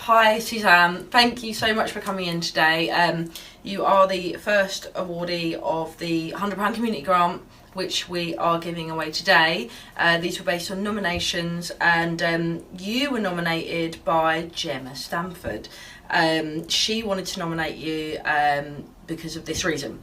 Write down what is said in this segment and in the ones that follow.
Hi Suzanne, thank you so much for coming in today. You are the first awardee of the £100 community grant which we are giving away today. These were based on nominations, and you were nominated by Gemma Stamford. She wanted to nominate you because of this reason.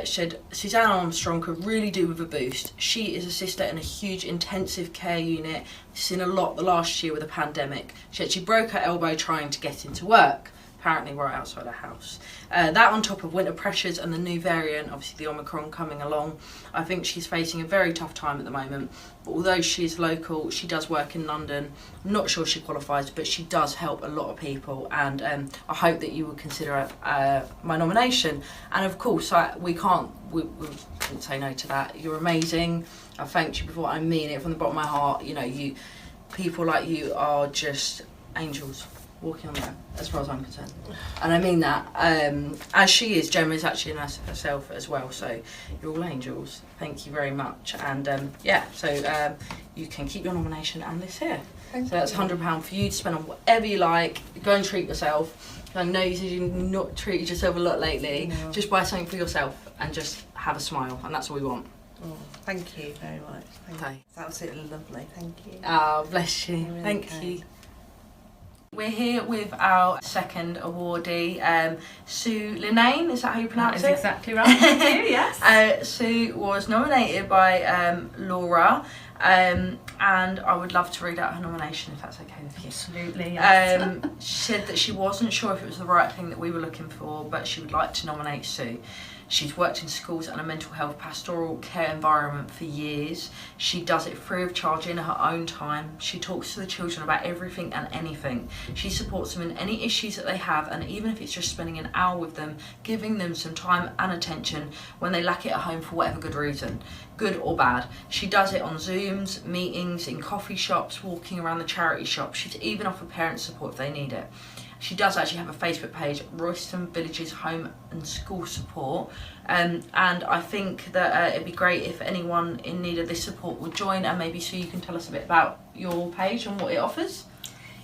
She said Suzanne Armstrong could really do with a boost. She is a sister in a huge intensive care unit. Seen a lot the last year with the pandemic. She broke her elbow trying to get into work, apparently right outside her house. That on top of winter pressures and the new variant, obviously the Omicron coming along, I think she's facing a very tough time at the moment. But although she's local, she does work in London. I'm not sure she qualifies, but she does help a lot of people, and I hope that you would consider my nomination. And of course, we couldn't say no to that. You're amazing. I thanked you before. I mean it from the bottom of my heart. You know, people like you are just angels walking on there, as far as I'm concerned. And I mean that, as she is. Gemma is actually a nurse herself as well, so you're all angels. Thank you very much. And so you can keep your nomination and this here. So that's £100 for you to spend on whatever you like. Go and treat yourself. I know you said you've not treated yourself a lot lately. No. Just buy something for yourself and just have a smile, and that's all we want. Oh, thank you very much. Thank you. That was absolutely lovely. Thank you. Oh, bless you. Really Thank you. We're here with our second awardee, Linanne. Is that how you pronounce it? That is exactly right. Thank you, yes. Sue was nominated by Laura, and I would love to read out her nomination if that's okay with you. Absolutely, yes. She said that she wasn't sure if it was the right thing that we were looking for, but she would like to nominate Sue. She's worked in schools and a mental health pastoral care environment for years. She does it free of charge in her own time. She talks to the children about everything and anything. She supports them in any issues that they have, and even if it's just spending an hour with them, giving them some time and attention when they lack it at home for whatever good reason, good or bad. She does it on Zooms, meetings, in coffee shops, walking around the charity shop. She's even offered parent support if they need it. She does actually have a Facebook page, Royston Villages Home and School Support, and I think that it'd be great if anyone in need of this support would join, and maybe Sue, you can tell us a bit about your page and what it offers.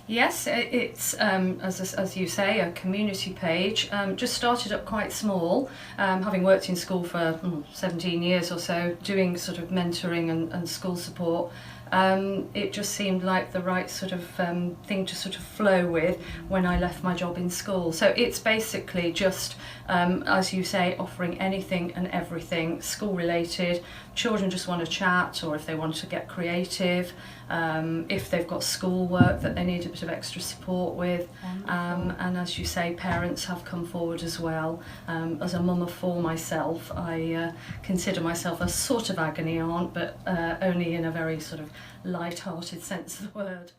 Yes, it's, as you say, a community page. Just started up quite small, having worked in school for 17 years or so, doing sort of mentoring and school support. It just seemed like the right sort of thing to sort of flow with when I left my job in school. So it's basically just, as you say, offering anything and everything school related. Children just want to chat, or if they want to get creative, if they've got schoolwork that they need a bit of extra support with, and as you say, parents have come forward as well. As a mum of four myself, I consider myself a sort of agony aunt, but only in a very sort of light-hearted sense of the word.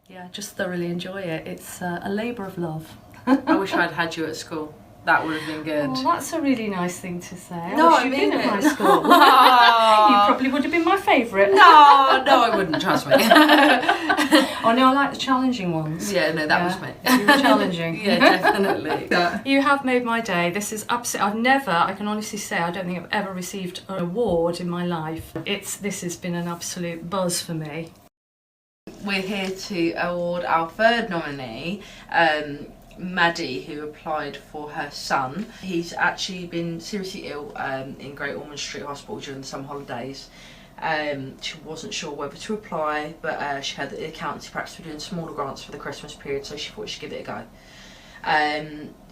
Yeah, just thoroughly enjoy it. It's a labour of love. I wish I'd had you at school. That would have been good. Oh, that's a really nice thing to say. No, I wish you'd been at my school. You probably would have been my favourite. No, I wouldn't, trust me. Oh no, I like the challenging ones. Yeah, no, that was me. You were challenging. Yeah, definitely. You have made my day. This is absolutely, I can honestly say, I don't think I've ever received an award in my life. This has been an absolute buzz for me. We're here to award our third nominee, Maddy, who applied for her son. He's actually been seriously ill in Great Ormond Street Hospital during the summer holidays. She wasn't sure whether to apply, but she heard that the Accountancy Practice were doing smaller grants for the Christmas period, so she thought she'd give it a go.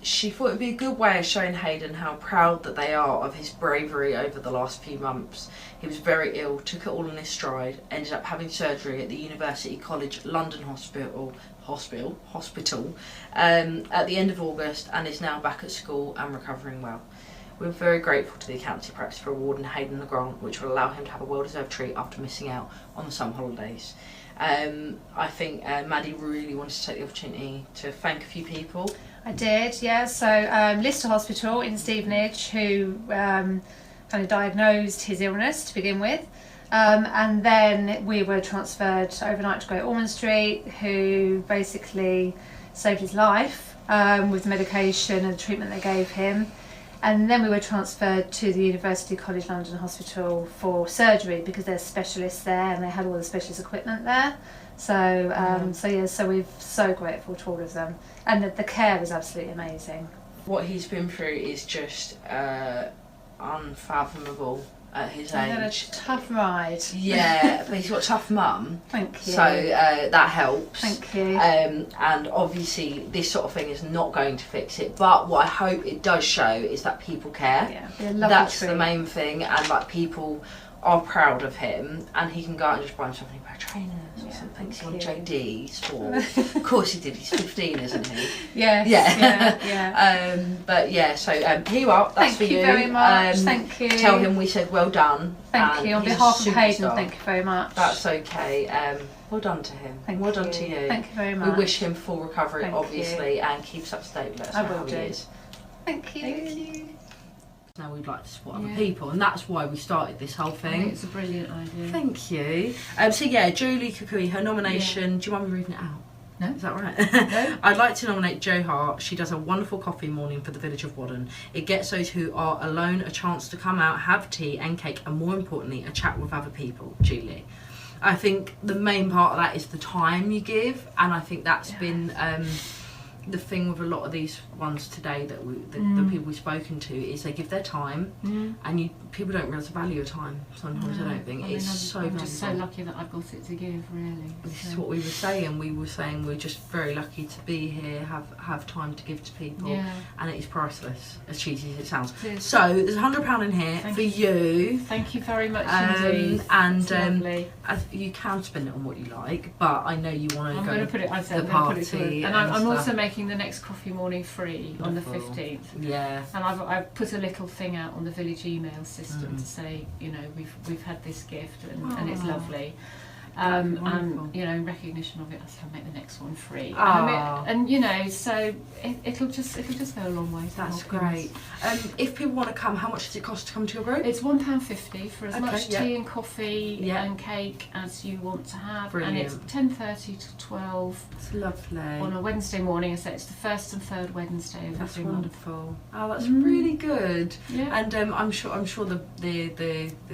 She thought it would be a good way of showing Hayden how proud that they are of his bravery over the last few months. He was very ill, took it all in his stride, ended up having surgery at the University College London Hospital at the end of August, and is now back at school and recovering well. We're very grateful to the Accountancy Practice for awarding Hayden the grant, which will allow him to have a well-deserved treat after missing out on the summer holidays. I think Maddy really wanted to take the opportunity to thank a few people. I did, yeah. So Lister Hospital in Stevenage, who kind of diagnosed his illness to begin with. And then we were transferred overnight to Great Ormond Street, who basically saved his life with the medication and the treatment they gave him. And then we were transferred to the University College London Hospital for surgery, because there's specialists there and they had all the specialist equipment there. So so we're so grateful to all of them, and the care was absolutely amazing. What he's been through is just unfathomable at his He's had a age. tough ride. Yeah, but he's got a tough mum. Thank you. So that helps. Thank you. And obviously this sort of thing is not going to fix it, but what I hope it does show is that people care. Yeah, be a lovely That's treat. the main thing, and like people are proud of him, and he can go out and just buy himself a new pair of trainers or something. So on JD's, or of course he did. He's 15, isn't he? Yes, yeah. But yeah, so here you are. That's thank for you. You very much. Thank you. Tell him we said well done. Thank you on he's behalf a of Hayden. superstar. Thank you very much. That's okay. Well done to him. Well done to you. Thank you very much. We wish him full recovery, Thank obviously, and keeps up to date. Let us know how he is. Thank you. Thank you. Now we'd like to support other people, and that's why we started this whole I thing. think it's a brilliant idea. Thank you. So yeah, Julie Kukui, her nomination. Do you mind me reading it out? No. Is that right? No. I'd like to nominate Jo Hart. She does a wonderful coffee morning for the village of Whaddon. It gets those who are alone a chance to come out, have tea and cake, and more importantly, a chat with other people. Julie. I think the main part of that is the time you give, and I think that's been the thing with a lot of these ones today that the people we've spoken to is they give their time, and people don't realise the value of time sometimes. I don't think I mean, I'm just so valuable. lucky that I've got it to give, really. This So- is what we were saying. We were saying we're just very lucky to be here, have time to give to people, and it is priceless, as cheesy as it sounds. It is. So there's £100 in here Thank for you. Thank you very much indeed. And It's lovely. you can spend it on what you like, but I know you want to I'm go going to put it. I said the I'm going to put it party through. And I'm stuff. also making the next coffee morning free on the Wonderful. 15th. Yeah. And I've put a little thing out on the village email system to say, you know, we've had this gift and it's lovely. And you know, in recognition of it, I said I'll make the next one free. And you know, so it'll just go a long way. That's great. If people want to come, how much does it cost to come to your group? It's £1.50 for as much yeah. tea and coffee Yeah. and cake as you want to have. Brilliant. And it's 10:30 to 12 It's lovely. on a Wednesday morning. So it's the first and third Wednesday of That's every month. wonderful. Oh, that's really good. Yeah. And I'm sure the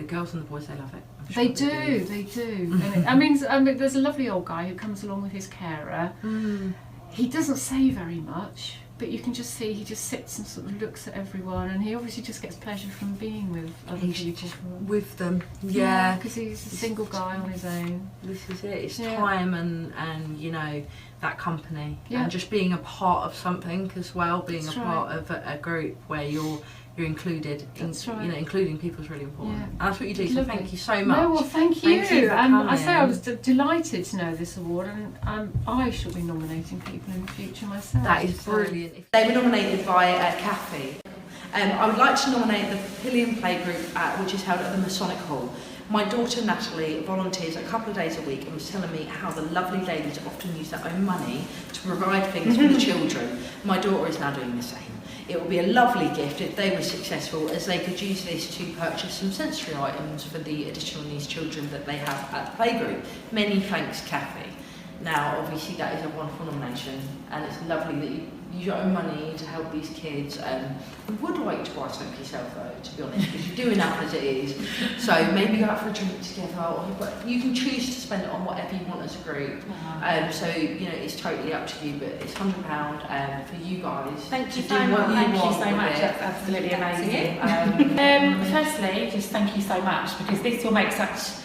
girls and the boys, they love it. I'm sure They do. And I mean, there's a lovely old guy who comes along with his carer. He doesn't say very much, but you can just see he just sits and sort of looks at everyone, and he obviously just gets pleasure from being with other people. With them, yeah. Because he's a single guy on his own. This is it. It's time and you know, that company Yeah. and just being a part of something as well. Being That's a part of a group where you're included. That's right. You know, including people is really important. Yeah. And that's what you do. So Lovely. thank you so much. No, well, thank you. Thank you for And I say I coming. was delighted to know this award, and I shall be nominating people in the future myself. That is So- brilliant. They were nominated by Kathy. I would like to nominate the Papillon Playgroup, which is held at the Masonic Hall. My daughter Natalie volunteers a couple of days a week and was telling me how the lovely ladies often use their own money to provide things for the children. My daughter is now doing the same. It would be a lovely gift if they were successful, as they could use this to purchase some sensory items for the additional needs children that they have at the playgroup. Many thanks, Kathy. Now, obviously, that is a wonderful nomination, and it's lovely that you use your own money to help these kids. I would like to buy something yourself, though, to be honest, because you're doing enough as it is. So maybe go out for a drink together, but you can choose to spend it on whatever you want as a group. So, you know, it's totally up to you, but it's £100 for you guys. Thank you to so do much. what Thank you want so with much. it. That's absolutely amazing. Um, Firstly, just thank you so much, because this will make such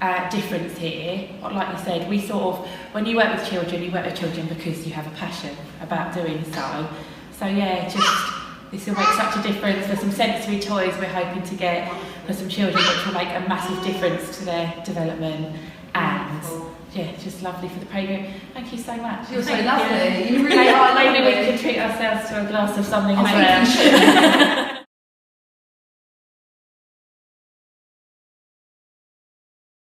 a difference here. Like you said, we sort of, when you work with children because you have a passion about doing so. So yeah, just this will make such a difference. There's some sensory toys we're hoping to get for some children, which will make a massive difference to their development. And yeah, just lovely for the playgroup. Thank you so much. You're so Thank lovely. You really Maybe are we lovely. can treat ourselves to a glass of something I as think we well. should.